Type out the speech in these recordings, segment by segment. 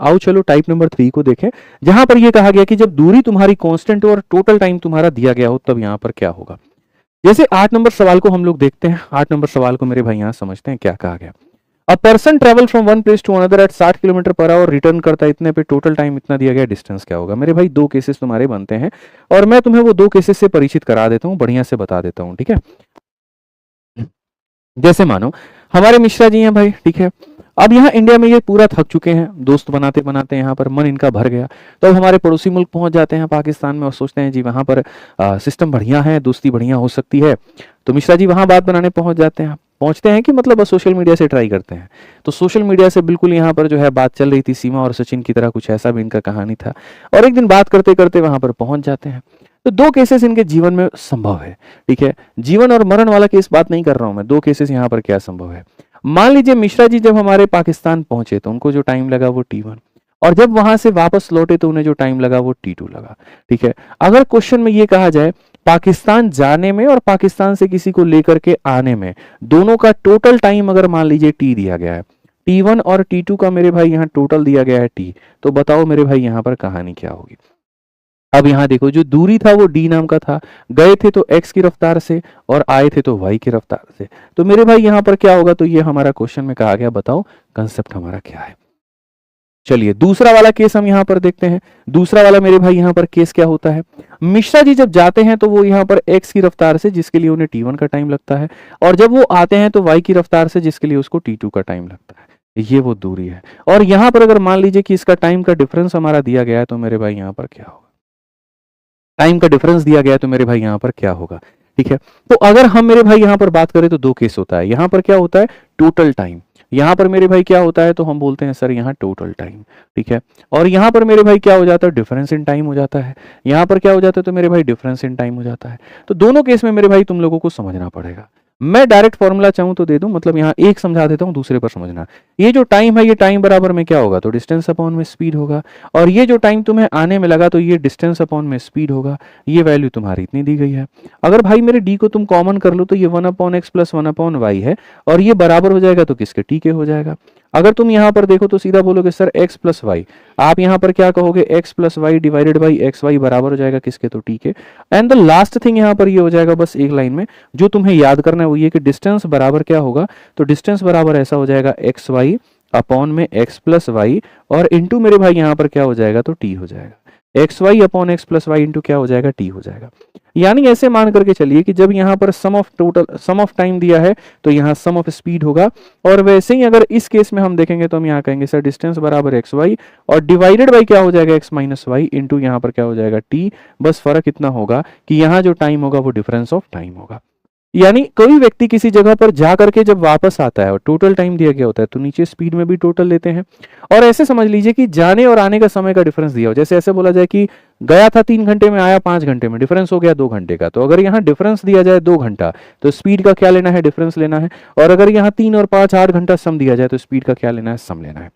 आओ चलो type number 3 को देखें, जहां पर ये कहा गया कि जब दूरी तुम्हारी कांस्टेंट हो और टोटल टाइम तुम्हारा दिया गया हो तब यहाँ पर क्या होगा। जैसे 8 नंबर सवाल को हम लोग देखते हैं। 8 नंबर सवाल को मेरे भाई यहाँ समझते हैं क्या कहा गया। A person travel from one place to another at 60 kilometre per hour, return करता है इतने पे, टोटल टाइम इतना दिया गया, डिस्टेंस क्या होगा। मेरे भाई दो केसेस तुम्हारे बनते हैं और मैं तुम्हें वो दो केसेस से परिचित करा देता हूँ, बढ़िया से बता देता हूँ, ठीक है। जैसे मानो हमारे मिश्रा जी हैं भाई, ठीक है। अब यहाँ इंडिया में ये पूरा थक चुके हैं, दोस्त बनाते बनाते यहाँ पर मन इनका भर गया, तो अब हमारे पड़ोसी मुल्क पहुंच जाते हैं पाकिस्तान में और सोचते हैं जी वहाँ पर सिस्टम बढ़िया है, दोस्ती बढ़िया हो सकती है। तो मिश्रा जी वहाँ बात बनाने पहुंच जाते हैं, पहुंचते हैं कि मतलब सोशल मीडिया से ट्राई करते हैं। तो सोशल मीडिया से बिल्कुल यहाँ पर जो है बात चल रही थी, सीमा और सचिन की तरह कुछ ऐसा भी इनका कहानी था, और एक दिन बात करते करते वहां पर पहुंच जाते हैं। तो दो केसेस इनके जीवन में संभव है, ठीक है। जीवन और मरण वाला केस बात नहीं कर रहा हूं मैं, दो केसेस यहाँ पर क्या संभव है। मान लीजिए मिश्रा जी जब हमारे पाकिस्तान पहुंचे तो उनको जो टाइम लगा वो T1, और जब वहां से वापस लौटे तो उन्हें जो टाइम लगा वो T2 लगा, ठीक है। अगर क्वेश्चन में ये कहा जाए पाकिस्तान जाने में और पाकिस्तान से किसी को लेकर के आने में दोनों का टोटल टाइम अगर मान लीजिए T दिया गया है, T1 और T2 का मेरे भाई यहाँ टोटल दिया गया है T, तो बताओ मेरे भाई यहाँ पर कहानी क्या होगी। अब यहाँ देखो जो दूरी था वो d नाम का था, गए थे तो x की रफ्तार से और आए थे तो y की रफ्तार से, तो मेरे भाई यहाँ पर क्या होगा। तो ये हमारा क्वेश्चन में कहा गया, बताओ कंसेप्ट हमारा क्या है। चलिए दूसरा वाला केस हम यहाँ पर देखते हैं। दूसरा वाला मेरे भाई यहाँ पर केस क्या होता है, मिश्रा जी जब जाते हैं तो वो यहाँ पर x की रफ्तार से जिसके लिए उन्हें T1 का टाइम लगता है, और जब वो आते हैं तो y की रफ्तार से जिसके लिए उसको T2 का टाइम लगता है। ये वो दूरी है, और यहाँ पर अगर मान लीजिए कि इसका टाइम का डिफरेंस हमारा दिया गया है तो मेरे भाई यहाँ पर क्या होगा। टाइम का डिफरेंस दिया गया है तो मेरे भाई यहाँ पर क्या होगा, ठीक है। तो अगर हम मेरे भाई यहाँ पर बात करें तो दो केस होता है। यहाँ पर क्या होता है, टोटल टाइम। यहाँ पर मेरे भाई क्या होता है, तो हम बोलते हैं सर यहाँ टोटल टाइम, ठीक है। और यहाँ पर मेरे भाई क्या हो जाता है, डिफरेंस इन टाइम हो जाता है। यहाँ पर क्या हो जाता है, तो मेरे भाई डिफरेंस इन टाइम हो जाता है। तो दोनों केस में मेरे भाई तुम लोगों को समझना पड़ेगा। मैं डायरेक्ट फॉर्मूला चाहूं तो दे दूं, मतलब यहाँ एक समझा देता हूं, दूसरे पर समझना। ये जो टाइम है ये टाइम बराबर में क्या होगा, तो डिस्टेंस अपॉन में स्पीड होगा, और ये जो टाइम तुम्हें आने में लगा तो ये डिस्टेंस अपॉन में स्पीड होगा। ये वैल्यू तुम्हारी इतनी दी गई है। अगर भाई मेरे डी को तुम कॉमन कर लो तो ये 1/x प्लस 1/y है, और ये बराबर हो जाएगा तो किसके, टी के हो जाएगा। अगर तुम यहाँ पर देखो तो सीधा बोलोगे सर x प्लस वाई, आप यहाँ पर क्या कहोगे, x plus Y divided by X Y बराबर हो जाएगा किसके, तो टी के। एंड द लास्ट थिंग यहाँ पर ये हो जाएगा, बस एक लाइन में जो तुम्हें याद करना है वो ये कि डिस्टेंस बराबर क्या होगा, तो डिस्टेंस बराबर ऐसा हो जाएगा एक्स वाई अपॉन में x प्लस वाई, और इंटू मेरे भाई यहाँ पर क्या हो जाएगा, तो t हो जाएगा। X Y upon x plus Y into क्या हो जाएगा, t हो जाएगा। यानी ऐसे मान करके चलिए कि जब यहाँ पर सम ऑफ टाइम दिया है तो यहाँ सम ऑफ स्पीड होगा, और वैसे ही अगर इस केस में हम देखेंगे तो हम यहाँ कहेंगे सर डिस्टेंस बराबर एक्स वाई और डिवाइडेड बाई क्या हो जाएगा, एक्स माइनस वाई इंटू यहाँ पर क्या हो जाएगा, टी। बस फर्क इतना होगा कि यहाँ जो टाइम होगा वो डिफरेंस ऑफ टाइम होगा। यानी कोई व्यक्ति किसी जगह पर जा करके जब वापस आता है और टोटल टाइम दिया गया होता है तो नीचे स्पीड में भी टोटल लेते हैं, और ऐसे समझ लीजिए कि जाने और आने का समय का डिफरेंस दिया हो। जैसे ऐसे बोला जाए कि गया था 3 घंटे में, आया 5 घंटे में, डिफरेंस हो गया 2 घंटे का। तो अगर यहाँ डिफरेंस दिया जाए 2 घंटा तो स्पीड का क्या लेना है, डिफरेंस लेना है, और अगर यहाँ 3 और 5 8 घंटा सम दिया जाए तो स्पीड का क्या लेना है, सम लेना है।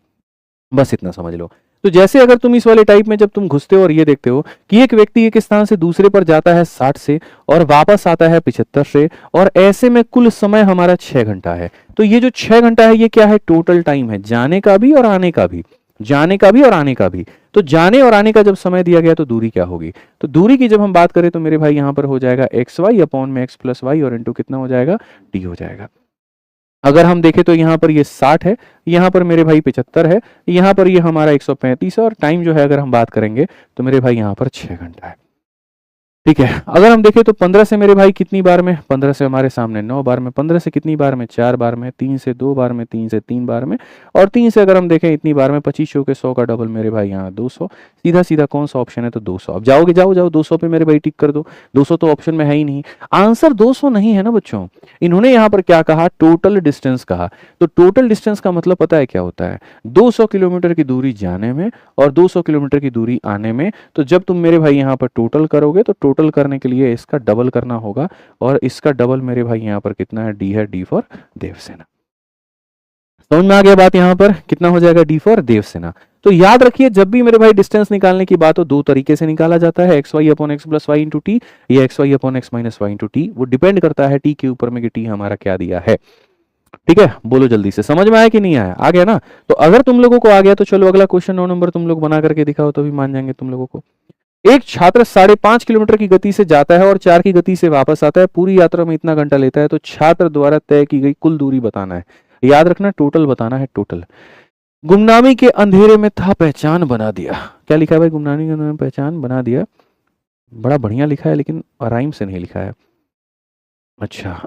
बस इतना समझ लो। तो जैसे अगर तुम इस वाले टाइप में जब तुम घुसते हो और ये देखते हो कि एक व्यक्ति एक स्थान से दूसरे पर जाता है 60 से और वापस आता है 75 से, और ऐसे में कुल समय हमारा 6 घंटा है, तो ये जो 6 घंटा है ये क्या है, टोटल टाइम है, जाने का भी और आने का भी, जाने का भी और आने का भी। तो जाने और आने का जब समय दिया गया तो दूरी क्या होगी, तो दूरी की जब हम बात करें तो मेरे भाई यहाँ पर हो जाएगा एक्स वाई अपॉन में एक्स प्लस वाई और इंटू कितना हो जाएगा, टी हो जाएगा। अगर हम देखें तो यहाँ पर ये 60 है, यहाँ पर मेरे भाई 75 है, यहाँ पर ये हमारा 135 है, और टाइम जो है अगर हम बात करेंगे तो मेरे भाई यहाँ पर 6 घंटा है, ठीक है। अगर हम देखें तो 15 से मेरे भाई कितनी बार में, 15 से हमारे सामने 9 बार में, 15 से कितनी बार में, 4 बार में, 3 से 2 बार में, 3 से 3 बार में, और 3 से अगर हम देखें इतनी बार में, 25 के 100 का डबल मेरे भाई यहाँ 200। सीधा सीधा कौन सा ऑप्शन है, तो 200। अब जाओगे, जाओ 200 पे मेरे भाई टिक कर दो, 200 तो ऑप्शन में है ही नहीं, आंसर 200 नहीं है ना बच्चों। इन्होंने यहाँ पर क्या कहा, टोटल डिस्टेंस कहा। तो टोटल डिस्टेंस का मतलब पता है क्या होता है, 200 किलोमीटर की दूरी जाने में और 200 किलोमीटर की दूरी आने में। तो जब तुम मेरे भाई यहाँ पर टोटल करोगे तो टोटल करने के लिए इसका डबल करना होगा, और इसका डबल मेरे भाई यहाँ पर कितना है, डी है, डी फॉर देवसेना। समझ में आ गया बात, यहाँ पर कितना हो जाएगा, डी फॉर देवसेना। तो याद रखिए जब भी मेरे भाई डिस्टेंस निकालने की बात हो दो तरीके से निकाला जाता है, x Y upon x plus Y into t या x Y upon x minus y into t. वो डिपेंड करता है टी के ऊपर में कि टी हमारा क्या दिया है। ठीक है, बोलो जल्दी से, समझ में आया कि नहीं आया? आ गया ना? तो अगर तुम लोगों को आ गया तो चलो अगला क्वेश्चन 9 नंबर तुम लोग बना करके दिखाओ तो भी मान जाएंगे तुम लोगों को। एक छात्र 5.5 किलोमीटर की गति से जाता है और 4 की गति से वापस आता है, पूरी यात्रा में इतना घंटा लेता है, तो छात्र द्वारा तय की गई कुल दूरी बताना है। याद रखना टोटल बताना है, टोटल। गुमनामी के अंधेरे में था पहचान बना दिया। क्या लिखा है भाई? गुमनामी के अंधेरे में पहचान बना दिया। बड़ा बढ़िया लिखा है लेकिन राइम से नहीं लिखा है। अच्छा,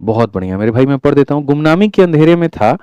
बहुत बढ़िया मेरे भाई, मैं पढ़ देता हूँ। गुमनामी के अंधेरे में था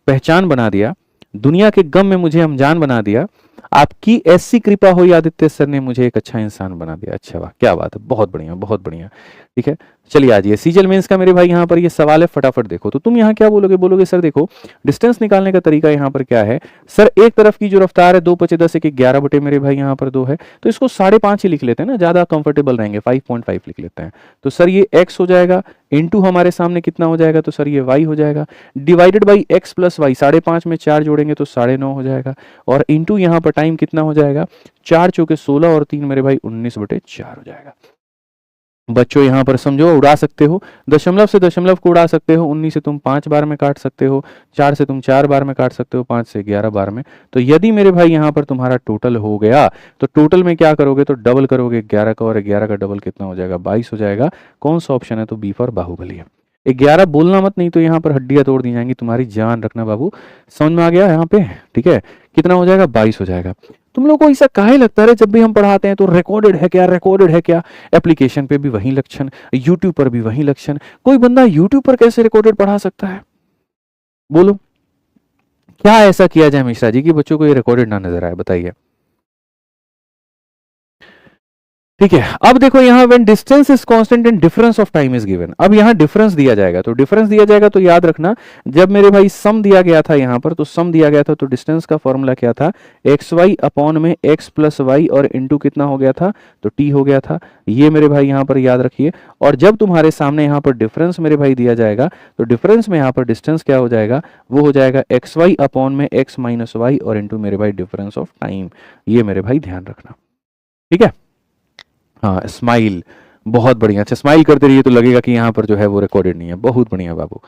पहचान बना दिया, दुनिया के गम में मुझे अनजान बना दिया, आपकी ऐसी कृपा हुई आदित्य सर ने मुझे एक अच्छा इंसान बना दिया। अच्छा वाह, क्या बात है, बहुत बढ़िया बहुत बढ़िया। ठीक है, चलिए आ जाइए। सीजल मेंस का मेरे भाई यहाँ पर ये सवाल है, फटाफट देखो। तो तुम यहाँ क्या बोलोगे? बोलोगे सर देखो डिस्टेंस निकालने का तरीका यहाँ पर क्या है सर, एक तरफ की जो रफ्तार है 2/10 1 11 बटे मेरे भाई यहाँ पर 2 है, तो इसको 5.5 ही लिख लेते हैं ना, ज्यादा कंफर्टेबल रहेंगे, 5.5 लिख लेते हैं। तो सर ये x हो जाएगा, इनटू हमारे सामने कितना हो जाएगा, तो सर ये y हो जाएगा, divided by x plus Y, 5.5 में 4 जोड़ेंगे तो 9.5 हो जाएगा, और इनटू यहाँ पर टाइम कितना हो जाएगा, 4 चौके 16 और 3 मेरे भाई 19/4 हो जाएगा। बच्चों यहाँ पर समझो, उड़ा सकते हो, दशमलव से दशमलव को उड़ा सकते हो, 19 से तुम 5 बार में काट सकते हो, 4 से तुम 4 बार में काट सकते हो, 5 से 11 बार में। तो यदि मेरे भाई यहाँ पर तुम्हारा टोटल हो गया तो टोटल में क्या करोगे, तो डबल करोगे 11 का, और 11 का डबल कितना हो जाएगा, 22 हो जाएगा। कौन सा ऑप्शन है, तो बी फॉर बाहुबली है। 11 बोलना मत, नहीं तो यहाँ पर हड्डियां तोड़ दी जाएंगी तुम्हारी, जान रखना बाबू। समझ में आ गया यहाँ पे? ठीक है, कितना हो जाएगा, 22 हो जाएगा। तुम लोग को ऐसा काहे लगता है जब भी हम पढ़ाते हैं तो रिकॉर्डेड है क्या, रिकॉर्डेड है क्या? एप्लीकेशन पे भी वही लक्षण, यूट्यूब पर भी वही लक्षण। कोई बंदा यूट्यूब पर कैसे रिकॉर्डेड पढ़ा सकता है? बोलो, क्या ऐसा किया जाए मिश्रा जी कि बच्चों को ये रिकॉर्डेड ना नजर आए, बताइए। ठीक है, अब देखो यहाँ when distance is constant and difference of time is given. अब यहाँ डिफरेंस दिया जाएगा, तो डिफरेंस दिया जाएगा तो याद रखना, जब मेरे भाई सम दिया गया था यहाँ पर, तो सम दिया गया था तो डिस्टेंस का फॉर्मूला क्या था, एक्स वाई अपॉन में एक्स प्लस वाई और इंटू कितना हो गया था, तो टी हो गया था। ये मेरे भाई यहाँ पर याद रखिए। और जब तुम्हारे सामने यहाँ पर डिफरेंस मेरे भाई दिया जाएगा तो डिफरेंस में यहाँ पर डिस्टेंस क्या हो जाएगा, वो हो जाएगा एक्स वाई अपॉन में एक्स माइनस वाई और इंटू मेरे भाई डिफरेंस ऑफ टाइम। ये मेरे भाई ध्यान रखना, ठीक है। हाँ, स्माइल, बहुत बढ़िया। अच्छा, स्माइल करते रहिए तो लगेगा कि यहाँ पर जो है वो रिकॉर्डेड नहीं है। बहुत बढ़िया बाबू,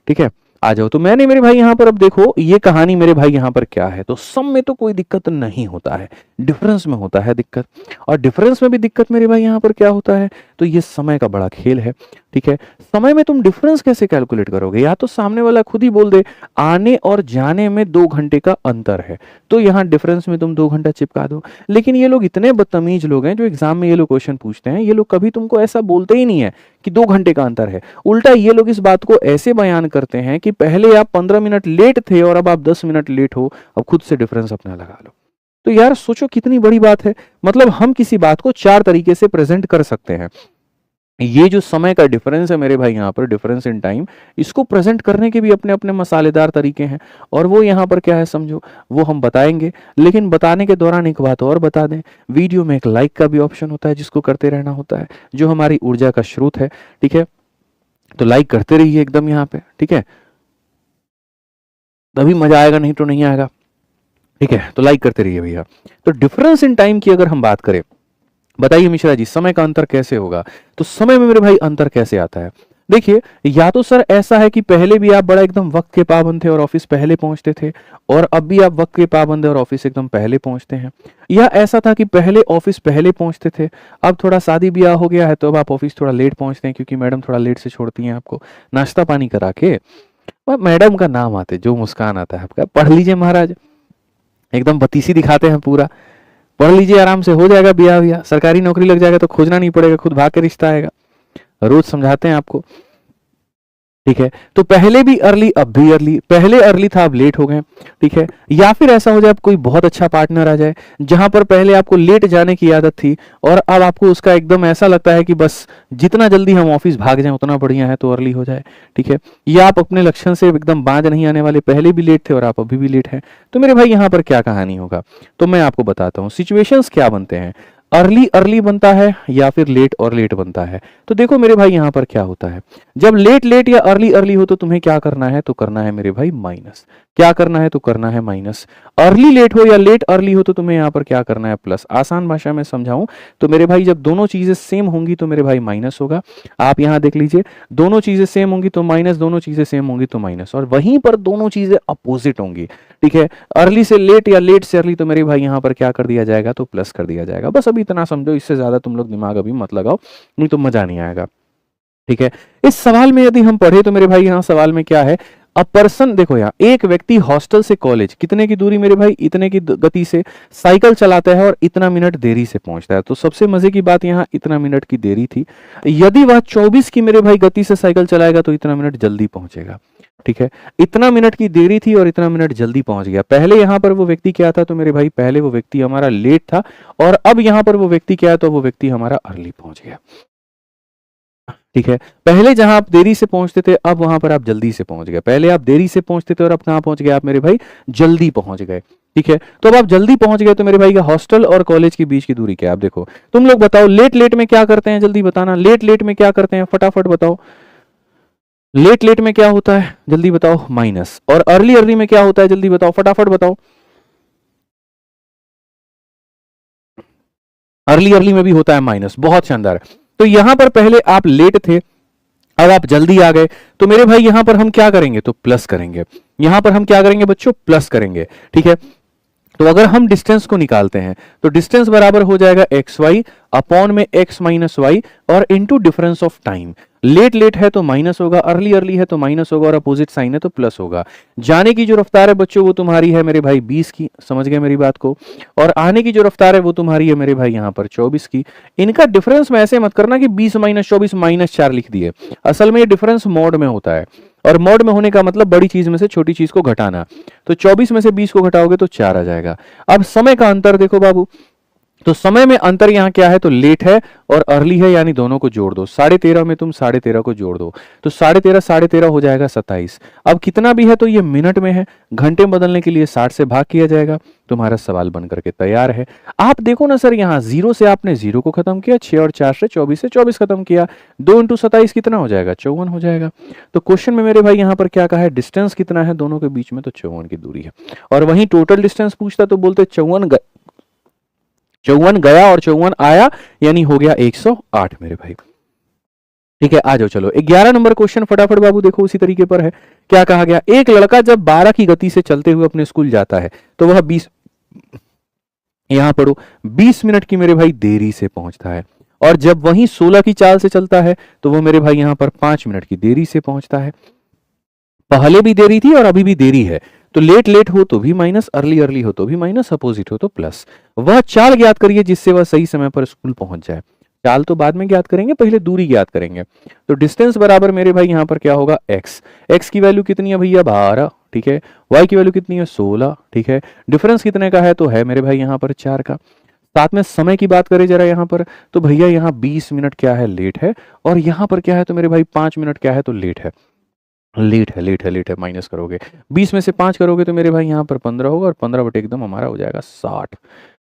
ठीक है। आ जाओ। तो मैंने मेरे भाई यहाँ पर, अब देखो ये कहानी मेरे भाई यहाँ पर क्या है, तो सम में तो कोई दिक्कत नहीं होता है, डिफरेंस में होता है दिक्कत। और डिफरेंस में भी दिक्कत मेरे भाई यहाँ पर क्या होता है, तो ये समय का बड़ा खेल है, ठीक है। समय में तुम डिफरेंस कैसे कैलकुलेट करोगे, या तो सामने वाला खुद ही बोल दे आने और जाने में 2 घंटे का अंतर है, तो यहाँ डिफरेंस में तुम 2 घंटा चिपका दो। लेकिन ये लोग इतने बदतमीज लोग हैं जो एग्जाम में ये लोग क्वेश्चन पूछते हैं, ये लोग कभी तुमको ऐसा बोलते ही नहीं है कि 2 घंटे का अंतर है। उल्टा ये लोग इस बात को ऐसे बयान करते हैं कि पहले आप 15 मिनट लेट थे और अब आप 10 मिनट लेट हो, अब खुद से डिफरेंस अपना लगा लो। तो यार सोचो कितनी बड़ी बात है, मतलब हम किसी बात को 4 तरीके से प्रेजेंट कर सकते हैं। ये जो समय का डिफरेंस है मेरे भाई यहाँ पर, डिफरेंस इन टाइम, इसको प्रेजेंट करने के भी अपने अपने मसालेदार तरीके हैं, और वो यहाँ पर क्या है समझो, वो हम बताएंगे। लेकिन बताने के दौरान एक बात और बता दें, वीडियो में एक लाइक का भी ऑप्शन होता है जिसको करते रहना होता है, जो हमारी ऊर्जा का स्रोत है, ठीक है। तो लाइक करते रहिए एकदम यहाँ पे, ठीक है, तभी मजा आएगा, नहीं तो नहीं आएगा, ठीक है। तो लाइक करते रहिए भैया। तो डिफरेंस इन टाइम की अगर हम बात करें, बताइए मिश्रा जी समय का अंतर कैसे होगा, तो समय में मेरे भाई अंतर कैसे आता है। देखिए, या तो सर ऐसा है कि पहले भी आप बड़ा एकदम वक्त के पाबंद थे और ऑफिस पहले पहुंचते थे, और अब भी आप वक्त के पाबंद है और ऑफिस एकदम पहले पहुंचते हैं। या ऐसा था कि पहले ऑफिस पहले पहुंचते थे, अब थोड़ा शादी ब्याह हो गया है तो अब आप ऑफिस थोड़ा लेट पहुंचते हैं, क्योंकि मैडम थोड़ा लेट से छोड़ती हैं आपको नाश्ता पानी करा के। मैडम का नाम आते जो मुस्कान आता है आपका, पढ़ लीजिए महाराज, एकदम बतीसी दिखाते हैं पूरा, पढ़ लीजिए आराम से, हो जाएगा ब्याह ब्याह, सरकारी नौकरी लग जाएगा तो खोजना नहीं पड़ेगा, खुद भाग के रिश्ता आएगा। रोज समझाते हैं आपको, ठीक है। तो पहले भी अर्ली अब भी अर्ली, पहले अर्ली था अब लेट हो गए, ठीक है। या फिर ऐसा हो जाए कोई बहुत अच्छा पार्टनर आ जाए, जहां पर पहले आपको लेट जाने की आदत थी और अब आपको उसका एकदम ऐसा लगता है कि बस जितना जल्दी हम ऑफिस भाग जाएं उतना बढ़िया है, तो अर्ली हो जाए, ठीक है। या आप अपने लक्षण से एकदम बाज नहीं आने वाले, पहले भी लेट थे और आप अभी भी लेट हैं, तो मेरे भाई यहाँ पर क्या कहानी होगा, तो मैं आपको बताता हूँ सिचुएशंस क्या बनते हैं। अर्ली अर्ली बनता है या फिर लेट और लेट बनता है। तो देखो मेरे भाई यहाँ पर क्या होता है, जब लेट लेट या अर्ली अर्ली हो तो तुम्हें क्या करना है, तो करना है मेरे भाई माइनस। क्या करना है, तो करना है माइनस। अर्ली लेट हो या लेट अर्ली हो तो तुम्हें यहाँ पर क्या करना है, प्लस। आसान भाषा में समझाऊं तो मेरे भाई जब दोनों चीजें सेम होंगी तो मेरे भाई माइनस होगा। आप यहाँ देख लीजिए, दोनों चीजें सेम होंगी तो माइनस, दोनों चीजें सेम होंगी तो माइनस, और वहीं पर दोनों चीजें अपोजिट होंगी, ठीक है। अर्ली से लेट या लेट से अर्ली तो मेरे भाई यहाँ पर क्या कर दिया जाएगा, तो प्लस कर दिया जाएगा। बस अभी इतना समझो, इससे ज्यादा तुम लोग दिमाग अभी मत लगाओ, नहीं तो मजा नहीं आएगा, ठीक है। इस सवाल में यदि हम पढ़े तो मेरे भाई यहाँ सवाल में क्या है, अ पर्सन, देखो यहाँ एक व्यक्ति हॉस्टल से कॉलेज कितने की दूरी मेरे भाई, इतने की गति से साइकिल चलाता है और इतना मिनट देरी से पहुंचता है। तो सबसे मजे की बात यहाँ इतना मिनट की देरी थी। यदि वह 24 की मेरे भाई गति से साइकिल चलाएगा तो इतना मिनट जल्दी पहुंचेगा, ठीक है। इतना मिनट की देरी थी और इतना मिनट जल्दी पहुंच गया। पहले यहां पर वो व्यक्ति क्या था, तो मेरे भाई पहले वो व्यक्ति हमारा लेट था, और अब यहां पर वो व्यक्ति क्या है, तो वो व्यक्ति हमारा अर्ली पहुंच गया, ठीक है। पहले जहां आप देरी से पहुंचते थे, अब वहां पर आप जल्दी से पहुंच गए। पहले आप देरी से पहुंचते थे और अब कहां पहुंच गए आप मेरे भाई, जल्दी पहुंच गए, ठीक है। तो अब आप जल्दी पहुंच गए तो मेरे भाई का हॉस्टल और कॉलेज के बीच की दूरी क्या है, आप देखो। तुम लोग बताओ लेट लेट में क्या करते हैं, जल्दी बताना, लेट लेट में क्या करते हैं, फटाफट बताओ। लेट लेट में क्या होता है, जल्दी बताओ, माइनस। और अर्ली अर्ली में क्या होता है, जल्दी बताओ, फटाफट बताओ। अर्ली अर्ली में भी होता है माइनस, बहुत शानदार। तो यहां पर पहले आप लेट थे, अब आप जल्दी आ गए, तो मेरे भाई यहां पर हम क्या करेंगे, तो प्लस करेंगे। यहां पर हम क्या करेंगे बच्चों, प्लस करेंगे, ठीक है। तो अगर हम डिस्टेंस को निकालते हैं तो डिस्टेंस बराबर हो जाएगा एक्स वाई अपॉन में एक्स माइनस वाई और into difference of time. Late late है तो माइनस होगा, अर्ली अर्ली है तो माइनस होगा, और अपोजिट साइन है तो प्लस होगा। जाने की जो रफ्तार है बच्चों वो तुम्हारी है मेरे भाई 20 की, समझ गए मेरी बात को, और आने की जो रफ्तार है वो तुम्हारी है मेरे भाई यहाँ पर 24 की। इनका डिफरेंस में ऐसे मत करना कि 20 माइनस 24 माइनस 4 लिख दिए, असल में ये डिफरेंस मॉड में होता है, और मॉड में होने का मतलब बड़ी चीज में से छोटी चीज को घटाना। तो 24 में से 20 को घटाओगे तो 4 आ जाएगा। अब समय का अंतर देखो बाबू, तो समय में अंतर यहां क्या है, तो लेट है और अर्ली है, यानी दोनों को जोड़ दो। 13.5 में तुम 13.5 को जोड़ दो तो 13.5 हो जाएगा 27। अब कितना भी है तो ये मिनट में है, घंटे में बदलने के लिए 60 से भाग किया जाएगा। तुम्हारा सवाल बन करके तैयार है। आप देखो ना सर, यहाँ 0 से आपने 0 को खत्म किया, 6 और 4 से 24 खत्म किया, 2 इंटू 27 कितना हो जाएगा, 54 हो जाएगा। तो क्वेश्चन में मेरे भाई यहाँ पर क्या कहा है, डिस्टेंस कितना है दोनों के बीच में, तो 54 की दूरी है। और वहीं टोटल डिस्टेंस पूछता तो बोलते 54 गया और 54 आया, यानी हो गया 108 मेरे भाई, ठीक है। आ जाओ चलो 11 नंबर क्वेश्चन फटाफट बाबू देखो, उसी तरीके पर है। क्या कहा गया, एक लड़का जब 12 की गति से चलते हुए अपने स्कूल जाता है तो वह 20, यहां पढ़ो, 20 मिनट की मेरे भाई देरी से पहुंचता है, और जब वहीं 16 की चाल से चलता है तो वह मेरे भाई यहां पर 5 मिनट की देरी से पहुंचता है। पहले भी देरी थी और अभी भी देरी है, तो लेट लेट हो तो भी माइनस, अर्ली अर्ली हो तो भी माइनस, अपोजिट हो तो प्लस। वह चाल ज्ञात करिए जिससे वह सही समय पर स्कूल पहुंच जाए। चाल तो बाद में ज्ञात करेंगे, पहले दूरी ज्ञात करेंगे। तो डिस्टेंस बराबर मेरे भाई यहां पर क्या होगा, एक्स। एक्स की वैल्यू कितनी है भैया, 12, ठीक है। वाई की वैल्यू कितनी है, 16, ठीक है। डिफरेंस कितने का है, तो है मेरे भाई यहां पर 4 का। साथ में समय की बात करें जरा यहां पर, तो भैया यहाँ 20 मिनट क्या है, लेट है, और यहां पर क्या है तो मेरे भाई 5 मिनट क्या है, तो लेट है। लेट है माइनस करोगे, 20 में से 5 करोगे तो मेरे भाई यहाँ पर 15 होगा, और 15 बटे एकदम हमारा हो जाएगा 60।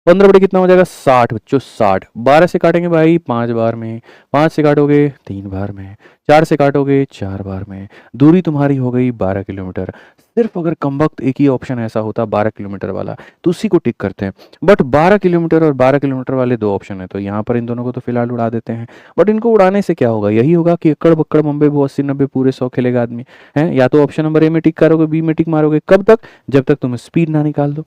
15 बटे कितना हो जाएगा, 60 बच्चों, 60। 12 से काटेंगे भाई 5 बार में, 5 से काटोगे 3 बार में, 4 से काटोगे 4 बार में, दूरी तुम्हारी हो गई 12 किलोमीटर। सिर्फ अगर कमबख्त एक ही ऑप्शन ऐसा होता 12 किलोमीटर वाला तो उसी को टिक करते हैं, बट 12 किलोमीटर और 12 किलोमीटर वाले 2 ऑप्शन है, तो यहाँ पर इन दोनों को तो फिलहाल उड़ा देते हैं। बट इनको उड़ाने से क्या होगा, यही होगा कि अक्कड़ बक्कड़ बम्बे वो 80-90 पूरे 100 खेलेगा आदमी है। या तो ऑप्शन नंबर ए में टिक करोगे, बी में टिक मारोगे, कब तक, जब तक तुम स्पीड ना निकाल दो,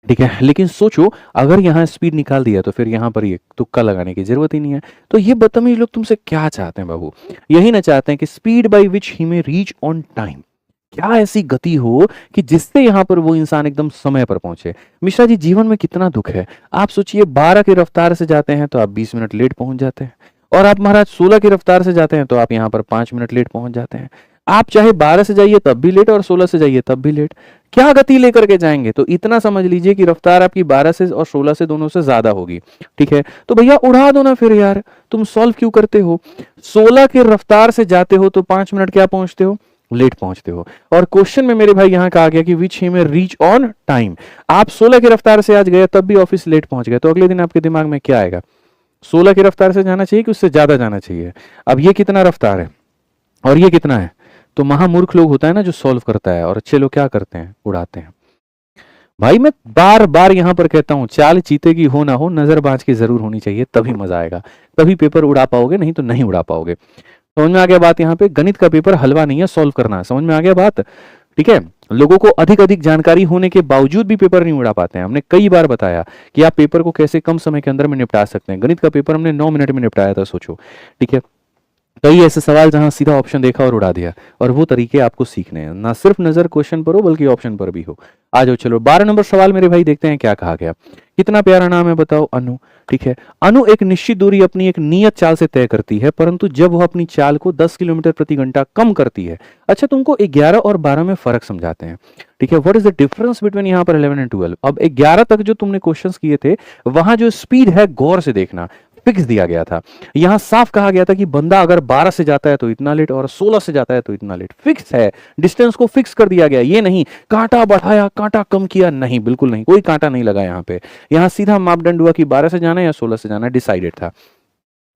ठीक है। लेकिन सोचो अगर यहाँ स्पीड निकाल दिया तो फिर यहाँ पर ये तुक्का लगाने की जरूरत ही नहीं है। तो ये बदतमीज लोग तुमसे क्या चाहते हैं बाबू, यही ना चाहते हैं कि स्पीड बाय विच ही में रीच ऑन टाइम, क्या ऐसी गति हो कि जिससे यहां पर वो इंसान एकदम समय पर पहुंचे। मिश्रा जी जीवन में कितना दुख है, आप सोचिए 12 की रफ्तार से जाते हैं तो आप 20 मिनट लेट पहुंच जाते हैं, और आप महाराज 16 की रफ्तार से जाते हैं तो आप यहां पर 5 मिनट लेट पहुंच जाते हैं। आप चाहे 12 से जाइए तब भी लेट और 16 से जाइए तब भी लेट, क्या गति लेकर के जाएंगे। तो इतना समझ लीजिए कि रफ्तार आपकी 12 से और 16 से दोनों से ज्यादा होगी, ठीक है। तो भैया उड़ा दो ना फिर यार, तुम सॉल्व क्यों करते हो। 16 की रफ्तार से जाते हो तो 5 मिनट क्या पहुंचते हो, लेट पहुंचते हो। और क्वेश्चन में मेरे भाई यहां कहा गया कि विच ही में रीच ऑन टाइम, आप 16 की रफ्तार से आज गए तब भी ऑफिस लेट पहुंच गए, तो अगले दिन आपके दिमाग में क्या आएगा, 16 की रफ्तार से जाना चाहिए कि उससे ज्यादा जाना चाहिए। अब ये कितना रफ्तार है और ये कितना है, तो महामूर्ख लोग होता है ना जो सॉल्व करता है, और अच्छे लोग क्या करते हैं, उड़ाते हैं। भाई मैं बार बार यहाँ पर कहता हूँ, चाल चीते की हो ना हो, नजर बाज की जरूर होनी चाहिए, तभी मजा आएगा, तभी पेपर उड़ा पाओगे, नहीं तो नहीं उड़ा पाओगे। समझ में आ गया बात? यहाँ पे गणित का पेपर हलवा नहीं है, सॉल्व करना है। समझ में आ गया बात? ठीक है। लोगों को अधिक अधिक जानकारी होने के बावजूद भी पेपर नहीं उड़ा पाते हैं। हमने कई बार बताया कि आप पेपर को कैसे कम समय के अंदर में निपटा सकते हैं। गणित का पेपर हमने 9 मिनट में निपटाया था, सोचो। ठीक है। कई ऐसे सवाल जहां सीधा ऑप्शन देखा और उड़ा दिया, और वो तरीके आपको सीखने हैं, ना सिर्फ नजर क्वेश्चन पर हो बल्कि ऑप्शन पर भी हो। आ जाओ, चलो 12 नंबर सवाल मेरे भाई, देखते हैं क्या कहा गया। कितना प्यारा नाम है, बताओ, अनु। ठीक है। अनु एक निश्चित दूरी अपनी एक नियत चाल से तय करती है, परंतु जब वह अपनी चाल को 10 किलोमीटर प्रति घंटा कम करती है। अच्छा, तुमको 11 और 12 में फर्क समझाते हैं। ठीक है। What is the difference between यहाँ पर 11 एंड 12? अब 11 तक जो तुमने क्वेश्चंस किए थे, वहां जो स्पीड है गौर से देखना, फिक्स दिया गया था। यहां साफ कहा गया था कि बंदा अगर 12 से जाता है तो इतना लेट, और 16 से जाता है तो इतना लेट। फिक्स है, डिस्टेंस को फिक्स कर दिया गया। ये नहीं कांटा बढ़ाया कांटा कम किया, नहीं, बिल्कुल नहीं, कोई कांटा नहीं लगा यहाँ पे। यहाँ सीधा मापदंड हुआ कि 12 से जाना है या 16 से जाना है, डिसाइडेड था।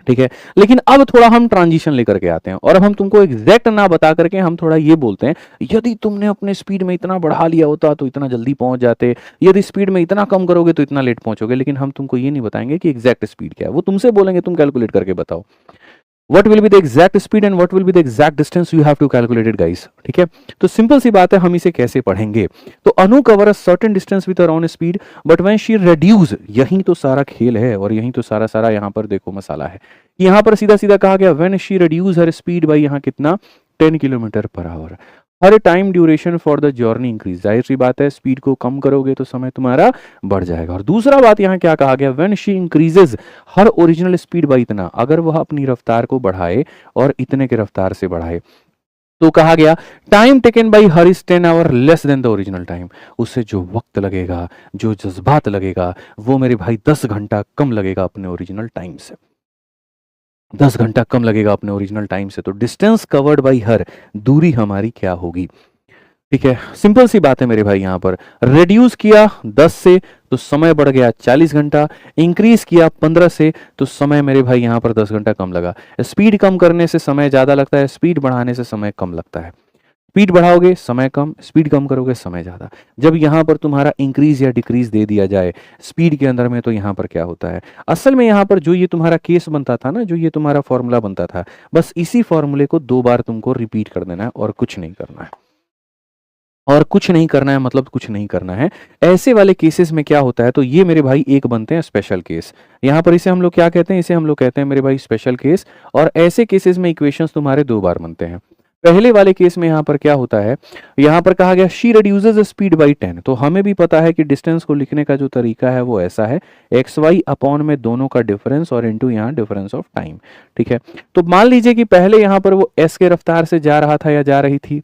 ठीक है। लेकिन अब थोड़ा हम ट्रांजिशन लेकर के आते हैं, और अब हम तुमको एग्जैक्ट ना बता करके हम थोड़ा ये बोलते हैं, यदि तुमने अपने स्पीड में इतना बढ़ा लिया होता तो इतना जल्दी पहुंच जाते, यदि स्पीड में इतना कम करोगे तो इतना लेट पहुंचोगे। लेकिन हम तुमको ये नहीं बताएंगे कि एग्जैक्ट स्पीड क्या है, वो तुमसे बोलेंगे, तुम कैलकुलेट करके बताओ। What will be the exact speed and what will be the exact distance you have to calculate it, guys? ठीक है। तो सिंपल सी बात है, हम इसे कैसे पढ़ेंगे? तो Anu cover a certain distance with her own speed, but when she reduce, यही तो सारा खेल है, और यही तो सारा यहाँ पर देखो मसाला है। यहाँ पर सीधा सीधा कहा गया when she reduce her speed by, यहाँ कितना, 10 kilometre per our. Her time duration for the journey increase, जाहिर सी बात है, स्पीड को कम करोगे तो समय तुम्हारा बढ़ जाएगा। और दूसरा बात यहाँ क्या कहा गया, when she increases her original speed by इतना, अगर वह अपनी रफ्तार को बढ़ाए और इतने के रफ्तार से बढ़ाए, तो कहा गया time taken by her is 10 our less than the original time. उससे जो वक्त लगेगा, जो जज्बात लगेगा, वो मेरे भाई 10 घंटा कम लगेगा अपने ओरिजिनल टाइम से, 10 घंटा कम लगेगा अपने ओरिजिनल टाइम से। तो डिस्टेंस कवर्ड बाई हर, दूरी हमारी क्या होगी? ठीक है। सिंपल सी बात है मेरे भाई, यहां पर रिड्यूस किया 10 से तो समय बढ़ गया 40 घंटा, इंक्रीज किया 15 से तो समय मेरे भाई यहां पर 10 घंटा कम लगा। स्पीड कम करने से समय ज्यादा लगता है, स्पीड बढ़ाने से समय कम लगता है। स्पीड बढ़ाओगे समय कम, स्पीड कम करोगे समय ज्यादा। जब यहां पर तुम्हारा इंक्रीज या डिक्रीज दे दिया जाए स्पीड के अंदर में, तो यहां पर क्या होता है, असल में यहां पर जो ये तुम्हारा केस बनता था ना, जो ये तुम्हारा फॉर्मूला बनता था, बस इसी फॉर्मूले को 2 बार तुमको रिपीट कर देना है, और कुछ नहीं करना है। और कुछ नहीं करना है मतलब कुछ नहीं करना है। ऐसे वाले केसेस में क्या होता है, तो ये मेरे भाई एक बनते हैं स्पेशल केस। यहाँ पर इसे हम लोग क्या कहते हैं, इसे हम लोग कहते हैं मेरे भाई स्पेशल केस। और ऐसे केसेस में इक्वेशंस तुम्हारे 2 बार बनते हैं। पहले वाले केस में यहाँ पर क्या होता है, यहाँ पर कहा गया शी रिड्यूसेस स्पीड बाई 10। तो हमें भी पता है कि डिस्टेंस को लिखने का जो तरीका है वो ऐसा है, एक्स वाई अपॉन में दोनों का डिफरेंस और इनटू यहाँ डिफरेंस ऑफ टाइम। ठीक है। तो मान लीजिए कि पहले यहाँ पर वो एस के रफ्तार से जा रहा था या जा रही थी,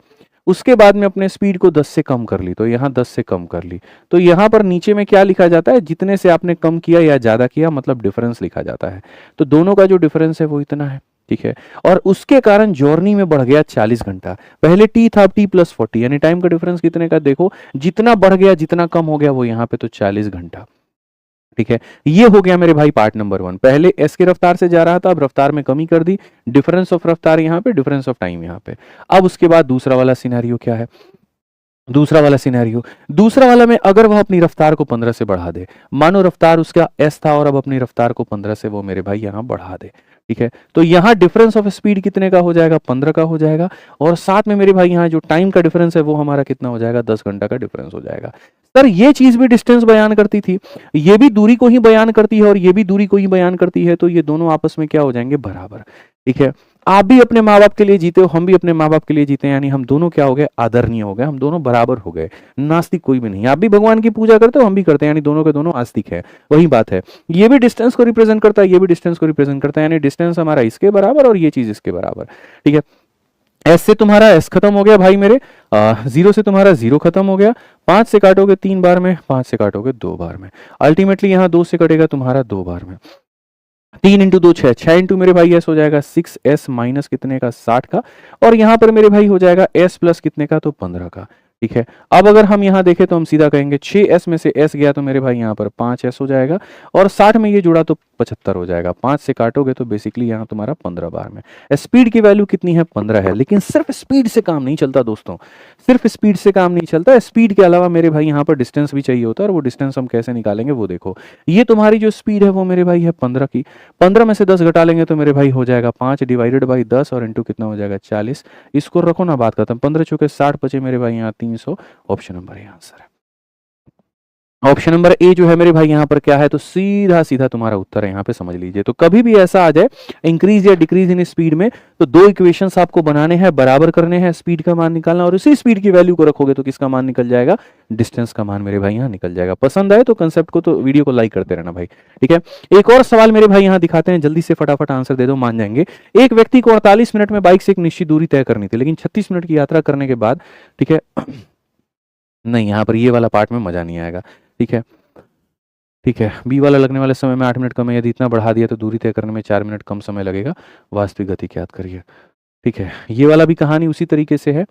उसके बाद में अपने स्पीड को 10 से कम कर ली, तो यहाँ 10 से कम कर ली, तो यहाँ पर नीचे में क्या लिखा जाता है, जितने से आपने कम किया या ज्यादा किया, मतलब डिफरेंस लिखा जाता है। तो दोनों का जो डिफरेंस है वो इतना है। ठीक है। और उसके कारण जर्नी में बढ़ गया 40 घंटा। पहले टी था, अब टी प्लस 40, यानी टाइम का डिफरेंस कितने का, देखो जितना बढ़ गया जितना कम हो गया वो यहाँ पे, तो 40 घंटा। ठीक है। ये हो गया मेरे भाई पार्ट नंबर 1। पहले एस के रफ्तार से जा रहा था, अब रफ्तार में कमी कर दी, डिफरेंस ऑफ रफ्तार यहाँ पे, डिफरेंस ऑफ टाइम यहाँ पे। अब उसके बाद दूसरा वाला सिनेरियो क्या है, दूसरा वाला में अगर वह अपनी रफ्तार को 15 से बढ़ा दे, मानो रफ्तार उसका एस था और अब अपनी रफ्तार को 15 से वो मेरे भाई यहाँ बढ़ा दे। ठीक है। तो यहाँ डिफरेंस ऑफ स्पीड कितने का हो जाएगा, 15 का हो जाएगा, और साथ में मेरे भाई यहाँ जो टाइम का डिफरेंस है वो हमारा कितना हो जाएगा, 10 घंटा का डिफरेंस हो जाएगा। सर ये चीज भी डिस्टेंस बयान करती थी, ये भी दूरी को ही बयान करती है और ये भी दूरी को ही बयान करती है, तो ये दोनों आपस में क्या हो जाएंगे, बराबर। ठीक है। आप भी अपने माँ बाप के लिए जीते हो, हम भी अपने माँ बाप के लिए जीते हैं, यानी हम दोनों क्या हो गए, आदरणीय हो गए, हम दोनों बराबर हो गए। नास्तिक कोई भी नहीं। आप भी भगवान की पूजा करते हो, हम भी करते हैं, यानी दोनों के दोनों आस्तिक है। वही बात है, ये भी डिस्टेंस को रिप्रेजेंट करता है, ये भी डिस्टेंस को रिप्रेजेंट करता है, यानी डिस्टेंस हमारा इसके बराबर और ये चीज इसके बराबर। ठीक है। एस से तुम्हारा एस खत्म हो गया भाई मेरे, 0 से तुम्हारा 0 खत्म हो गया, 5 से काटोगे 3 बार में, 5 से काटोगे 2 बार में, अल्टीमेटली यहाँ 2 से कटेगा तुम्हारा 2 बार में। 3 इंटू 2 6, 6 इंटू मेरे भाई एस हो जाएगा 6s माइनस कितने का, 60 का, और यहाँ पर मेरे भाई हो जाएगा एस प्लस कितने का, तो 15 का। ठीक है। अब अगर हम यहाँ देखें तो हम सीधा कहेंगे 6s में से s गया तो मेरे भाई यहाँ पर 5s हो जाएगा, और 60 में ये जुड़ा तो 75 हो जाएगा। 5 से काटोगे तो बेसिकली यहाँ तुम्हारा 15 बार में। स्पीड की वैल्यू कितनी है? 15 है। लेकिन सिर्फ स्पीड से काम नहीं चलता दोस्तों, सिर्फ स्पीड से काम नहीं चलता। स्पीड के अलावा मेरे भाई यहाँ पर डिस्टेंस भी चाहिए होता है, और वो डिस्टेंस हम कैसे निकालेंगे वो देखो। ये तुम्हारी जो स्पीड है वो मेरे भाई है 15 की। 15 में से 10 घटा लेंगे तो मेरे भाई हो जाएगा 5 डिवाइडेड बाई 10 और इंटू कितना हो जाएगा 40। इसको रखो ना, बात खत्म। 15 चौके 60 बचे मेरे भाई यहाँ 300। ऑप्शन नंबर ए आंसर है। ऑप्शन नंबर ए जो है मेरे भाई यहाँ पर क्या है, तो सीधा सीधा तुम्हारा उत्तर है, यहाँ पे समझ लीजिए। तो कभी भी ऐसा आ जाए इंक्रीज या डिक्रीज इन स्पीड में, तो दो इक्वेशंस आपको बनाने हैं, बराबर करने हैं, स्पीड का मान निकालना, और उसी स्पीड की वैल्यू को रखोगे तो किसका मान निकल जाएगा? डिस्टेंस का मान मेरे भाई यहाँ निकल जाएगा। पसंद आए तो कंसेप्ट को, तो वीडियो को लाइक करते रहना भाई, ठीक है। एक और सवाल मेरे भाई यहाँ दिखाते हैं, जल्दी से फटाफट आंसर दे दो, मान जाएंगे। एक व्यक्ति को 48 मिनट में बाइक से एक निश्चित दूरी तय करनी थी, लेकिन 36 मिनट की यात्रा करने के बाद, ठीक है, नहीं यहाँ पर ये वाला पार्ट में मजा नहीं आएगा, ठीक है, ठीक है। बी वाला लगने वाले समय में 8 मिनट कम है, यदि इतना बढ़ा दिया तो दूरी तय करने में 4 मिनट कम समय लगेगा, वास्तविक गति ज्ञात करिए। ठीक है, ये वाला भी कहानी उसी तरीके से है,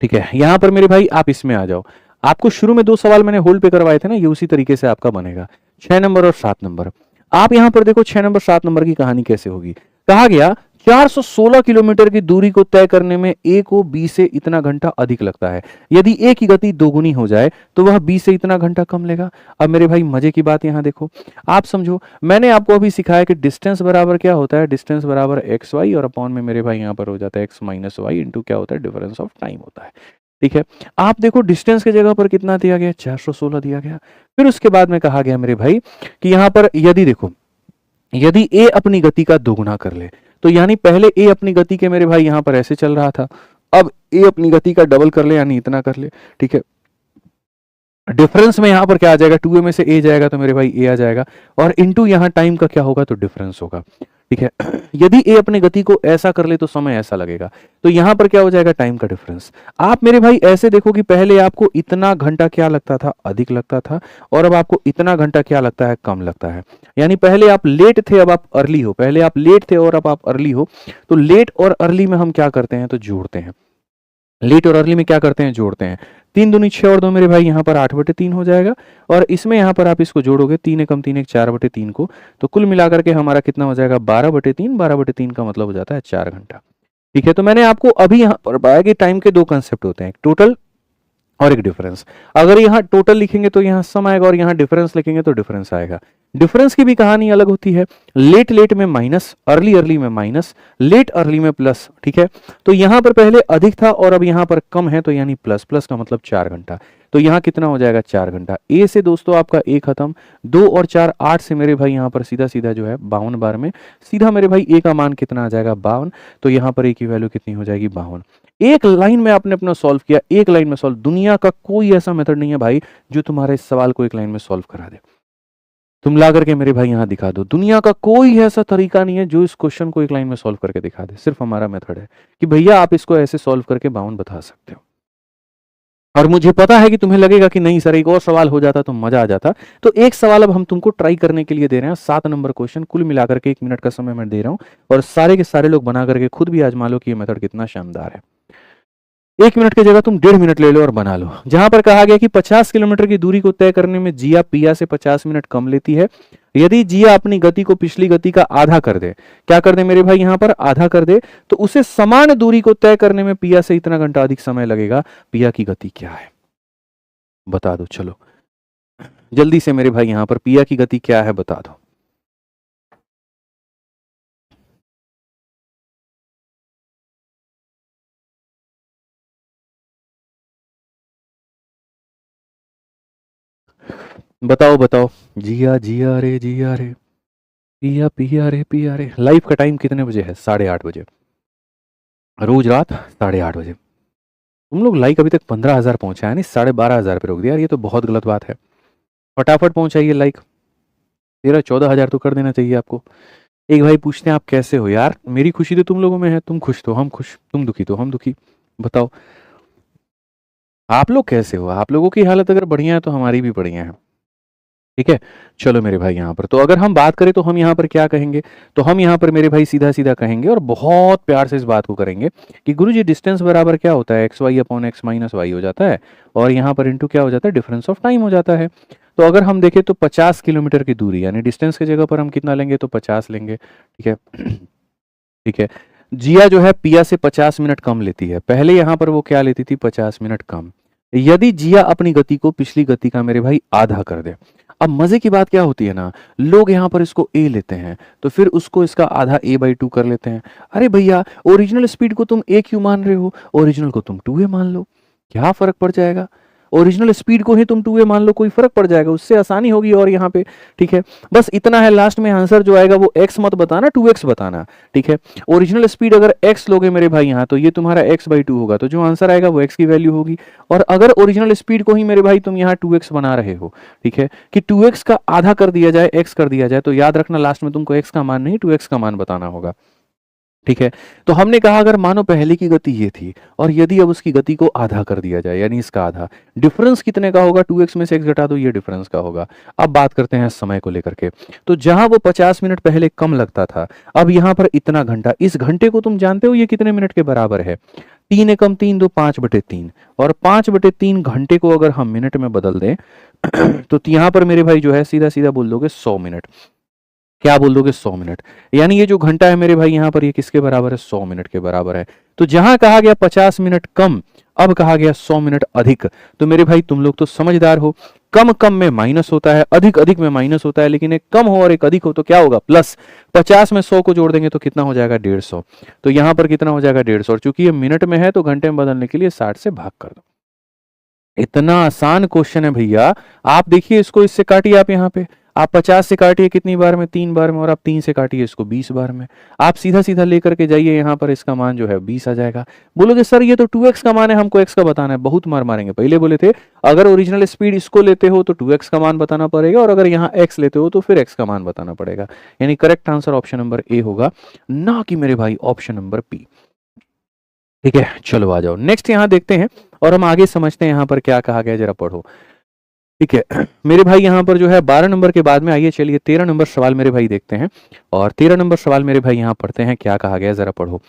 ठीक है। यहां पर मेरे भाई आप इसमें आ जाओ। आपको शुरू में 2 सवाल मैंने होल्ड पे करवाए थे ना, ये उसी तरीके से आपका बनेगा। 6 नंबर और 7 नंबर। आप यहां पर देखो 6 नंबर 7 नंबर की कहानी कैसे होगी। कहा गया 416 किलोमीटर की दूरी को तय करने में ए को बी से इतना घंटा अधिक लगता है। यदि ए की गति दोगुनी हो जाए तो वह बी से इतना घंटा कम लेगा। अब मेरे भाई मजे की बात यहां देखो, आप समझो, मैंने आपको अभी सिखाया कि डिस्टेंस बराबर क्या होता है, डिस्टेंस बराबर एक्स वाई, और अपॉन में मेरे भाई यहां पर हो जाता है एक्स माइनस वाई इंटू क्या होता है, डिफरेंस ऑफ टाइम होता है, ठीक है। आप देखो डिस्टेंस की जगह पर कितना दिया गया, 416 दिया गया। फिर उसके बाद में कहा गया मेरे भाई कि यहां पर यदि देखो, यदि ए अपनी गति का दोगुना कर ले, तो यानी पहले ए अपनी गति के मेरे भाई यहां पर ऐसे चल रहा था, अब ए अपनी गति का डबल कर ले यानी इतना कर ले, ठीक है। डिफरेंस में यहां पर क्या आ जाएगा, 2a में से a जाएगा तो मेरे भाई a आ जाएगा, और इनटू यहां टाइम का क्या होगा, तो डिफरेंस होगा, ठीक है। यदि a अपनी गति को ऐसा कर ले तो समय ऐसा लगेगा, तो यहां पर क्या हो जाएगा, टाइम का डिफरेंस। आप मेरे भाई ऐसे देखो कि पहले आपको इतना घंटा क्या लगता था, अधिक लगता था, और अब आपको इतना घंटा क्या लगता है, कम लगता है। यानी पहले आप लेट थे, अब आप अर्ली हो, पहले आप लेट थे और अब आप अर्ली हो। तो लेट और अर्ली में हम क्या करते हैं, तो जोड़ते हैं। लेट और अर्ली में क्या करते हैं, जोड़ते हैं। 3 दूनी 6 और 2 मेरे भाई यहाँ पर 8/3 हो जाएगा, और इसमें यहाँ पर आप इसको जोड़ोगे, 3 एकम 3 एक 4/3 को, तो कुल मिलाकर के हमारा कितना हो जाएगा, 12/3। 12/3 का मतलब हो जाता है 4 घंटा, ठीक है। तो मैंने आपको अभी यहाँ पर बताया कि टाइम के 2 कंसेप्ट होते हैं, एक टोटल और एक डिफरेंस। अगर यहाँ टोटल लिखेंगे तो यहाँ सम आएगा, और यहाँ डिफरेंस लिखेंगे तो डिफरेंस आएगा। डिफरेंस की भी कहानी अलग होती है, लेट लेट में माइनस, अर्ली अर्ली में माइनस, लेट अर्ली में प्लस, ठीक है। तो यहां पर पहले अधिक था और अब यहां पर कम है, तो यानी प्लस, प्लस का मतलब 4 घंटा। तो यहाँ कितना हो जाएगा, 4 घंटा। ए से दोस्तों आपका ए खत्म, 2 और 4 8 से मेरे भाई यहाँ पर सीधा सीधा जो है 52 बार में सीधा मेरे भाई ए का मान कितना आ जाएगा, 52। तो यहाँ पर ए की वैल्यू कितनी हो जाएगी, 52। एक लाइन में आपने अपना सॉल्व किया, एक लाइन में सॉल्व। दुनिया का कोई ऐसा मेथड नहीं है भाई जो तुम्हारे इस सवाल को एक लाइन में सॉल्व करा दे। तुम ला करके मेरे भाई यहां दिखा दो, दुनिया का कोई ऐसा तरीका नहीं है जो इस क्वेश्चन को एक लाइन में सॉल्व करके दिखा दे। सिर्फ हमारा मेथड है कि भैया आप इसको ऐसे सॉल्व करके 52 बता सकते हो। और मुझे पता है कि तुम्हें लगेगा कि नहीं सर एक और सवाल हो जाता तो मजा आ जाता। तो एक सवाल अब हम तुमको ट्राई करने के लिए दे रहे हैं, 7 नंबर क्वेश्चन, कुल मिलाकर के 1 मिनट का समय मैं दे रहा हूं, और सारे के सारे लोग बना करके खुद भी आजमा लो कि ये मेथड कितना शानदार है। 1 मिनट की जगह तुम 1.5 मिनट ले लो और बना लो। जहां पर कहा गया कि 50 किलोमीटर की दूरी को तय करने में जिया पिया से 50 मिनट कम लेती है। यदि जिया अपनी गति को पिछली गति का आधा कर दे, क्या कर दे मेरे भाई यहां पर, आधा कर दे, तो उसे समान दूरी को तय करने में पिया से इतना घंटा अधिक समय लगेगा। पिया की गति क्या है, बता दो। चलो जल्दी से मेरे भाई यहां पर पिया की गति क्या है, बता दो। बताओ बताओ। जिया जिया रे जिया रे, पिया पिया रे पिया रे। लाइफ का टाइम कितने बजे है, 8:30 बजे, रोज रात 8:30 बजे। तुम लोग लाइक अभी तक 15,000 पहुंचा है, नहीं 12,500 पे रोक दिया यार, ये तो बहुत गलत बात है। फटाफट पहुंचाइए लाइक, 13-14,000 तो कर देना चाहिए आपको। एक भाई पूछते हैं आप कैसे हो, यार मेरी खुशी तो तुम लोगों में है, तुम खुश तो हम खुश, तुम दुखी तो हम दुखी। बताओ आप लोग कैसे हो, आप लोगों की हालत अगर बढ़िया है तो हमारी भी बढ़िया है। ठीक है। चलो मेरे भाई यहाँ पर तो अगर हम बात करें तो हम यहाँ पर क्या कहेंगे, तो हम यहाँ पर मेरे भाई सीधा सीधा कहेंगे और बहुत प्यार से इस बात को करेंगे कि गुरुजी डिस्टेंस बराबर क्या होता है, x Y upon x minus Y हो जाता है और यहाँ पर इंटू क्या हो जाता है, डिफरेंस ऑफ टाइम हो जाता है। तो अगर हम देखें तो 50 किलोमीटर की दूरी यानी डिस्टेंस की जगह पर हम कितना लेंगे, तो 50 लेंगे। ठीक है ठीक है। जिया जो है पिया से 50 मिनट कम लेती है, पहले यहाँ पर वो क्या लेती थी, 50 मिनट कम। यदि जिया अपनी गति को पिछली गति का मेरे भाई आधा कर दे, अब मजे की बात क्या होती है ना, लोग यहाँ पर इसको ए लेते हैं तो फिर उसको इसका आधा a/2 कर लेते हैं। अरे भैया ओरिजिनल स्पीड को तुम a क्यों मान रहे हो, ओरिजिनल को तुम 2a मान लो, क्या फर्क पड़ जाएगा। ओरिजिनल स्पीड को ही तुम 2a मान लो, कोई फर्क पड़ जाएगा, उससे आसानी होगी और यहाँ पे। ठीक है, बस इतना है, लास्ट में आंसर जो आएगा वो x मत बताना, 2x बताना। ठीक है, ओरिजिनल स्पीड अगर x लोगे मेरे भाई यहाँ, तो ये तुम्हारा x/2 होगा, तो जो आंसर आएगा वो x की वैल्यू होगी। और अगर ओरिजिनल स्पीड को ही मेरे भाई तुम यहाँ 2x बना रहे हो, ठीक है, कि 2x का आधा कर दिया जाए, x कर दिया जाए, तो याद रखना लास्ट में तुमको x का मान नहीं 2x का मान बताना होगा। ठीक है, तो हमने कहा अगर मानो पहले की गति ये थी और यदि अब उसकी गति को आधा कर दिया जाए यानी इसका आधा, डिफरेंस कितने का होगा, 2x में से x घटा दो, ये डिफरेंस का होगा। अब बात करते हैं समय को लेकर के, तो जहां वो 50 मिनट पहले कम लगता था, अब यहां पर इतना घंटा, इस घंटे को तुम जानते हो ये कितने मिनट के बराबर है, 3 एकम 3 2 5/3 और 5/3 घंटे को अगर हम मिनट में बदल दें तो यहाँ पर मेरे भाई जो है सीधा सीधा बोल दोगे 100 मिनट। क्या बोल दोगे, 100 मिनट। यानी ये जो घंटा है मेरे भाई यहाँ पर ये किसके बराबर है, 100 मिनट के बराबर है। तो जहां कहा गया 50 मिनट कम, अब कहा गया 100 मिनट अधिक। तो मेरे भाई तुम लोग तो समझदार हो, कम कम में माइनस होता है, अधिक अधिक में माइनस होता है, लेकिन एक कम हो और एक अधिक हो तो क्या होगा, प्लस। 50 में 100 को जोड़ देंगे तो कितना हो जाएगा, 150। तो यहाँ पर कितना हो जाएगा, 150। और चूंकि ये मिनट में है तो घंटे में बदलने के लिए 60 से भाग कर दो। इतना आसान क्वेश्चन है भैया। आप देखिए इसको, इससे काटिए आप यहाँ पे, आप 50 से काटिए कितनी बार में, 3 बार में, और आप 3 से काटिए इसको 20 बार में। आप सीधा सीधा लेकर के जाइए यहाँ पर, इसका मान जो है 20 आ जाएगा। बोलोगे सर ये तो 2x का मान है, हमको x का बताना है, बहुत मार मारेंगे। पहले बोले थे अगर ओरिजिनल स्पीड इसको लेते हो तो 2x का मान बताना पड़ेगा और अगर यहाँ x लेते हो तो फिर x का मान बताना पड़ेगा। यानी correct answer option number A होगा, ना कि मेरे भाई ऑप्शन नंबर बी। ठीक है, चलो आ जाओ नेक्स्ट यहाँ देखते हैं और हम आगे समझते हैं यहाँ पर क्या कहा गया, जरा पढ़ो। ठीक है मेरे भाई यहाँ पर जो है 12 नंबर के बाद में आइए चलिए 13 नंबर सवाल मेरे भाई देखते हैं और 13 नंबर सवाल मेरे भाई यहाँ पढ़ते हैं, क्या कहा गया जरा पढ़ो।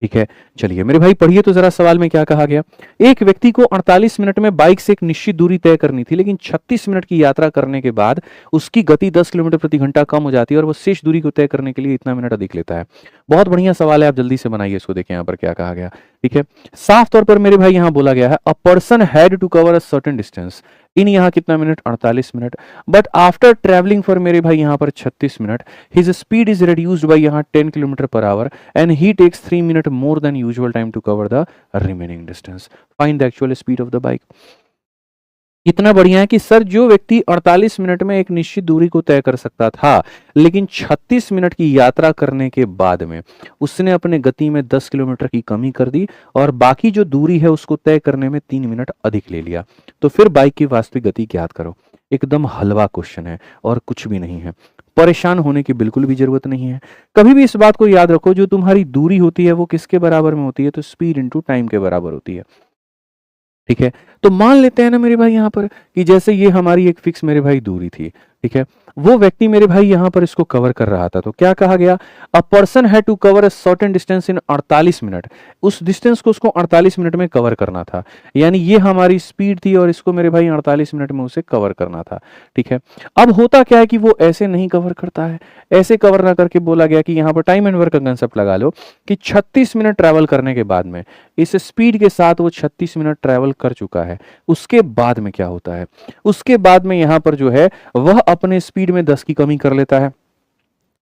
ठीक है, चलिए मेरे भाई पढ़िए तो जरा सवाल में क्या कहा गया। एक व्यक्ति को 48 मिनट में बाइक से एक निश्चित दूरी तय करनी थी, लेकिन 36 मिनट की यात्रा करने के बाद उसकी गति 10 किलोमीटर प्रति घंटा कम हो जाती है और वो शेष दूरी को तय करने के लिए इतना मिनट अधिक लेता है। बहुत बढ़िया सवाल है, आप जल्दी से बनाइए इसको, देखें यहाँ पर क्या कहा गया। ठीक है, साफ तौर पर मेरे भाई यहाँ बोला गया है a person had to cover a certain distance in, यहाँ कितना minute, 48 minute, but after travelling for मेरे भाई यहाँ पर 36 minute his speed is reduced by यहाँ 10 kilometre per hour and he takes 3 minute more than usual time to cover the remaining distance, find the actual speed of the bike. इतना बढ़िया है कि sir जो व्यक्ति 48 मिनट में एक निश्चित दूरी को तय कर सकता था, लेकिन 36 मिनट की यात्रा करने के बाद में उसने अपने गति में 10 किलोमीटर की कमी कर दी और बाकी जो दूरी है उसको तय करने में 3 मिनट अधिक ले लिया, तो फिर बाइक की वास्तविक गति ज्ञात करो। एकदम हलवा क्वेश्चन है और कुछ भी नहीं है, परेशान होने की बिल्कुल भी जरूरत नहीं है। कभी भी इस बात को याद रखो, जो तुम्हारी दूरी होती है वो किसके बराबर में होती है, तो स्पीड इंटू टाइम के बराबर होती है। ठीक है, तो मान लेते हैं ना मेरे भाई यहाँ पर कि जैसे ये हमारी एक फिक्स मेरे भाई दूरी थी, ठीक है, वो व्यक्ति मेरे भाई यहाँ पर इसको कवर कर रहा था, तो क्या कहा गया, a person had to cover a certain distance in 48 minute, उस डिस्टेंस को उसको 48 मिनट में कवर करना था। यानी ये हमारी स्पीड थी और इसको मेरे भाई 48 मिनट में उसे कवर करना था। ठीक है, अब होता क्या है कि वो ऐसे नहीं कवर करता है, ऐसे कवर ना करके बोला गया कि यहाँ पर टाइम एंड वर्क का कंसेप्ट लगा लो कि 36 मिनट ट्रैवल करने के बाद में इस स्पीड के साथ वो 36 मिनट ट्रैवल कर चुका है। उसके बाद में क्या होता है, उसके बाद में यहाँ पर जो है वह अपने स्पीड में 10 की कमी कर लेता है।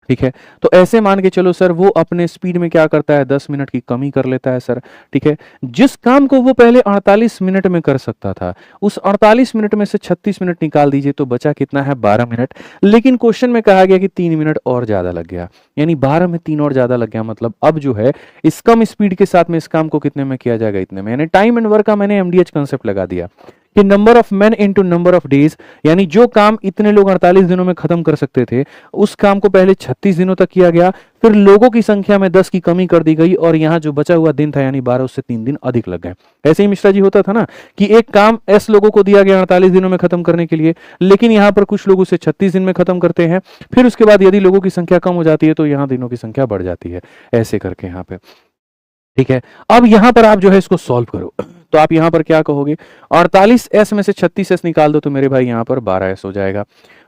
ठीक है, तो ऐसे मान के चलो सर वो अपने स्पीड में क्या करता है, 10 मिनट की कमी कर लेता है सर। ठीक है, जिस काम को वो पहले 48 मिनट में कर सकता था, उस 48 मिनट में से 36 मिनट निकाल दीजिए तो बचा कितना है, 12 मिनट। लेकिन क्वेश्चन में कहा गया कि 3 मिनट और ज्यादा लग गया, यानी 12 में 3 और ज्यादा लग गया, मतलब अब जो है इस कम स्पीड के साथ में इस काम को कितने में किया जाएगा, इतने में। यानी टाइम एंड वर्क का मैंने एमडीएच कंसेप्ट लगा दिया कि number of man into number of days, यानी जो काम इतने लोग 48 दिनों में खत्म कर सकते थे उस काम को पहले 36 दिनों तक किया गया, फिर लोगों की संख्या में 10 की कमी कर दी गई और यहाँ जो बचा हुआ दिन था यानी 12 उससे 3 दिन अधिक लग गए। ऐसे ही मिश्रा जी होता था ना कि एक काम एस लोगों को दिया गया 48 दिनों में खत्म करने के लिए, लेकिन यहाँ पर कुछ लोग उसे 36 दिन में खत्म करते हैं, फिर उसके बाद यदि लोगों की संख्या कम हो जाती है तो यहाँ दिनों की संख्या बढ़ जाती है, ऐसे करके यहाँ पे। ठीक है, अब यहां पर आप जो है इसको सॉल्व करो तो आप यहां पर क्या कहोगे, 48s में से 36s निकाल दो तो मेरे भाई यहां पर 12s हो जाएगा,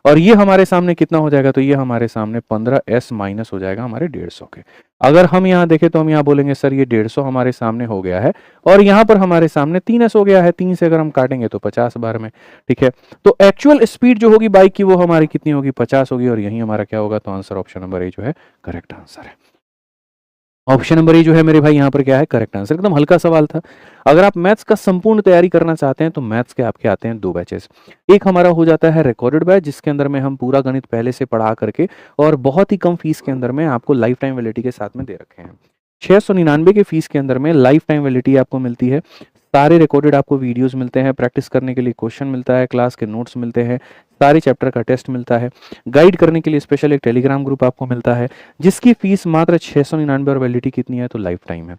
और ये हमारे सामने कितना हो जाएगा, तो ये हमारे सामने 15s माइनस हो जाएगा हमारे 150 के। अगर हम यहां देखें तो हम यहां बोलेंगे सर ये 150 हमारे सामने हो गया है और यहां पर हमारे सामने 3s हो गया है, 3 से अगर हम काटेंगे तो 50 बार में। ठीक है, तो एक्चुअल स्पीड जो होगी बाइक की वो हमारी कितनी होगी, 50 होगी, और यही हमारा क्या होगा, तो आंसर ऑप्शन नंबर ए जो है करेक्ट आंसर है। ऑप्शन नंबर ए जो है मेरे भाई यहाँ पर क्या है, करेक्ट आंसर। एकदम हल्का सवाल था। अगर आप मैथ्स का संपूर्ण तैयारी करना चाहते हैं तो मैथ्स के आपके आते हैं 2 बैचेस। एक हमारा हो जाता है रिकॉर्डेड बैच जिसके अंदर में हम पूरा गणित पहले से पढ़ा करके और बहुत ही कम फीस के अंदर में आपको लाइफ टाइम वैलिडिटी के साथ में दे रखे हैं। 699 के फीस के अंदर में लाइफ टाइम वैलिडिटी आपको मिलती है, सारे रिकॉर्डेड आपको वीडियोस मिलते हैं, प्रैक्टिस करने के लिए क्वेश्चन मिलता है, क्लास के नोट्स मिलते हैं, सारे चैप्टर का टेस्ट मिलता है, गाइड करने के लिए स्पेशल एक टेलीग्राम ग्रुप आपको मिलता है जिसकी फीस मात्र 699 और वैलिडिटी कितनी है, तो लाइफ टाइम है।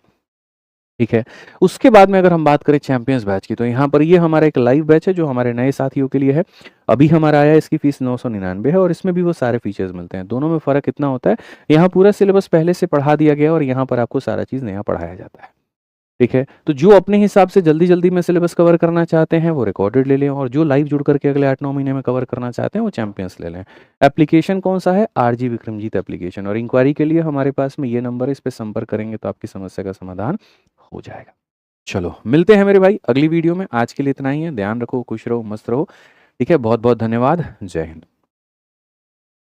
ठीक है, उसके बाद में अगर हम बात करें चैंपियंस बैच की तो यहाँ पर ये हमारा एक लाइव बैच है जो हमारे नए साथियों के लिए है। अभी हमारा आया, इसकी फीस 999 है और इसमें भी वो सारे फीचर्स मिलते हैं। दोनों में फ़र्क इतना होता है, यहाँ पूरा सिलेबस पहले से पढ़ा दिया गया और यहाँ पर आपको सारा चीज़ नया पढ़ाया जाता है। ठीक है, तो जो अपने हिसाब से जल्दी-जल्दी में सिलेबस कवर करना चाहते हैं वो रिकॉर्डेड ले लें और जो लाइव जुड़ करके अगले 8-9 महीने में कवर करना चाहते हैं वो चैंपियंस ले लें। एप्लीकेशन कौन-सा है, आरजी विक्रमजीत एप्लीकेशन, और इंक्वायरी के लिए हमारे पास में ये नंबर है, इस पे संपर्क करेंगे तो आपकी समस्या का समाधान हो जाएगा। चलो, मिलते हैं मेरे भाई अगली वीडियो में। आज के लिए इतना ही है। ध्यान रखो, खुश रहो, मस्त रहो। ठीक है, बहुत-बहुत धन्यवाद। जय हिंद।